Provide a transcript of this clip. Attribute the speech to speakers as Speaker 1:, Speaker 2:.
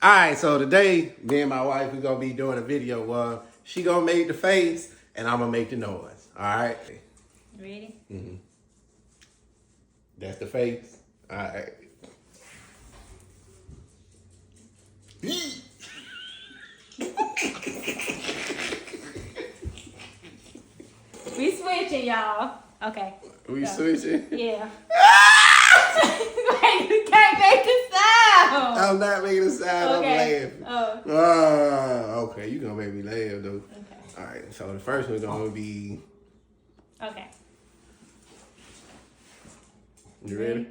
Speaker 1: All right, so today, me and my wife, we gonna be doing a video. She gonna make the face, and I'm gonna make the noise. All right.
Speaker 2: Ready?
Speaker 1: That's the face. All right.
Speaker 2: We switching, y'all. Okay.
Speaker 1: We
Speaker 2: Go.
Speaker 1: switching.
Speaker 2: Yeah. Wait, you can't make the sound.
Speaker 1: I'm not making a sound.
Speaker 2: Okay.
Speaker 1: I'm laughing. Okay, you gonna make me laugh though.
Speaker 2: Okay.
Speaker 1: All right. So the first one's gonna be.
Speaker 2: Okay.
Speaker 1: You ready?